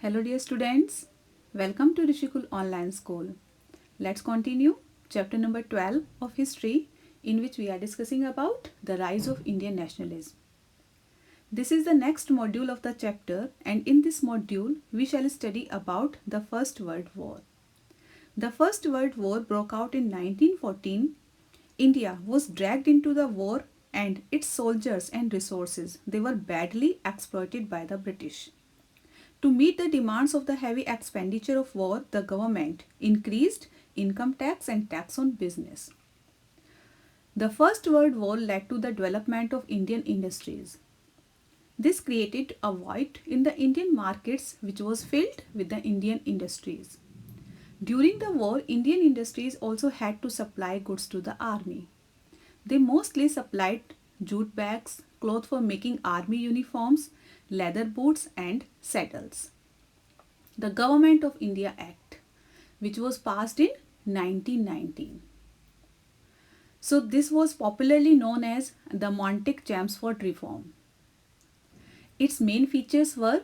Hello dear students, welcome to Rishikul Online School. Let's continue chapter number 12 of history, in which we are discussing about the rise of Indian nationalism. This is the next module of the chapter, and in this module we shall study about the First World War. The First World War broke out in 1914. India was dragged into the war and its soldiers and resources, they were badly exploited by the British. To meet the demands of the heavy expenditure of war, the government increased income tax and tax on business. The First World War led to the development of Indian industries. This created a void in the Indian markets which was filled with the Indian industries. During the war, Indian industries also had to supply goods to the army. They mostly supplied jute bags, cloth for making army uniforms, leather boots and saddles. The Government of India Act, which was passed in 1919. So this was popularly known as the Montague-Chelmsford Reform. Its main features were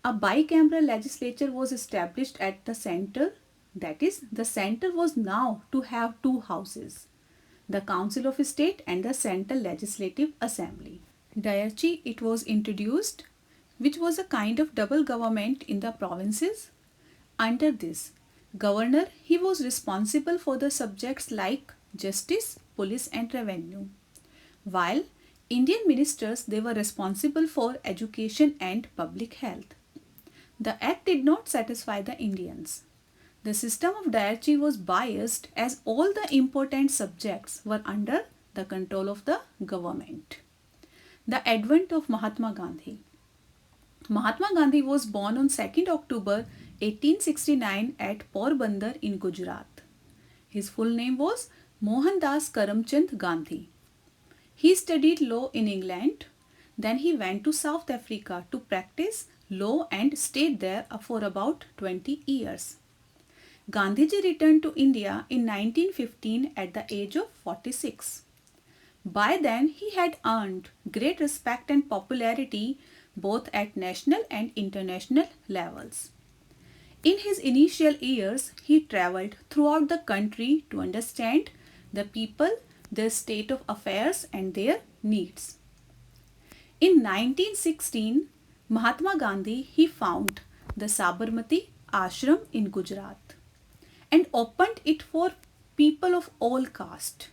a bicameral legislature was established at the center, that is, the center was now to have two houses, the Council of State and the Central Legislative Assembly. Diarchy, it was introduced, which was a kind of double government in the provinces. Under this governor, he was responsible for the subjects like justice, police and revenue, while Indian ministers, they were responsible for education and public health. The act did not satisfy the Indians. The system of diarchy was biased as all the important subjects were under the control of the government. The advent of Mahatma Gandhi. Mahatma Gandhi was born on 2nd October 1869 at Porbandar in Gujarat. His full name was Mohandas Karamchand Gandhi. He studied law in England. Then he went to South Africa to practice law and stayed there for about 20 years. Gandhiji returned to India in 1915 at the age of 46. By then, he had earned great respect and popularity both at national and international levels. In his initial years, he travelled throughout the country to understand the people, their state of affairs and their needs. In 1916, Mahatma Gandhi, he found the Sabarmati Ashram in Gujarat and opened it for people of all castes.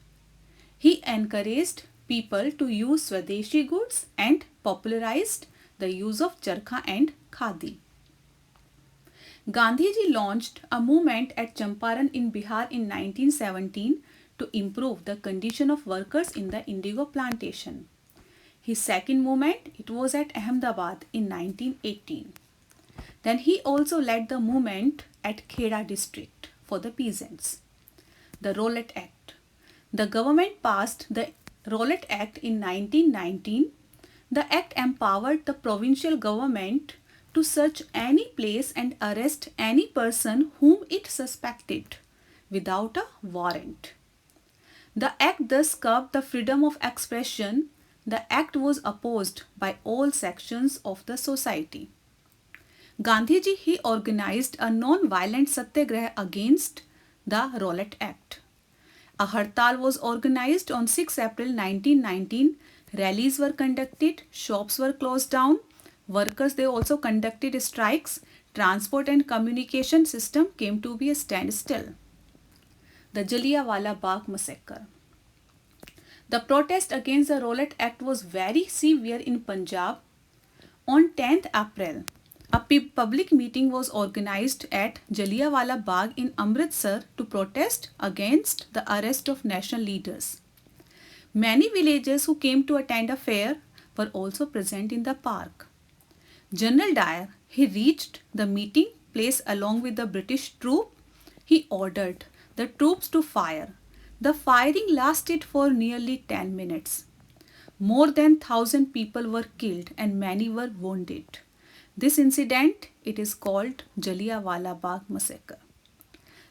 He encouraged people to use Swadeshi goods and popularized the use of charkha and khadi. Gandhiji launched a movement at Champaran in Bihar in 1917 to improve the condition of workers in the indigo plantation. His second movement, it was at Ahmedabad in 1918. Then he also led the movement at Kheda district for the peasants. The Rowlatt Act. The government passed the Rowlatt Act in 1919. The act empowered the provincial government to search any place and arrest any person whom it suspected without a warrant. The act thus curbed the freedom of expression. The act was opposed by all sections of the society. Gandhiji, he organized a non-violent satyagraha against the Rowlatt Act. A hartal was organized on 6 April 1919. Rallies were conducted, shops were closed down, workers, they also conducted strikes, transport and communication system came to be a standstill. The Jallianwala Bagh massacre. The protest against the Rowlatt Act was very severe in Punjab. On 10th April, a public meeting was organized at Jallianwala Bagh in Amritsar to protest against the arrest of national leaders. Many villagers who came to attend a fair were also present in the park. General Dyer, he reached the meeting place along with the British troop. He ordered the troops to fire. The firing lasted for nearly 10 minutes. More than 1,000 people were killed and many were wounded. This incident, it is called Jallianwala Bagh massacre.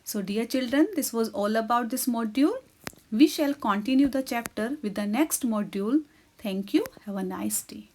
So dear children, this was all about this module. We shall continue the chapter with the next module. Thank you. Have a nice day.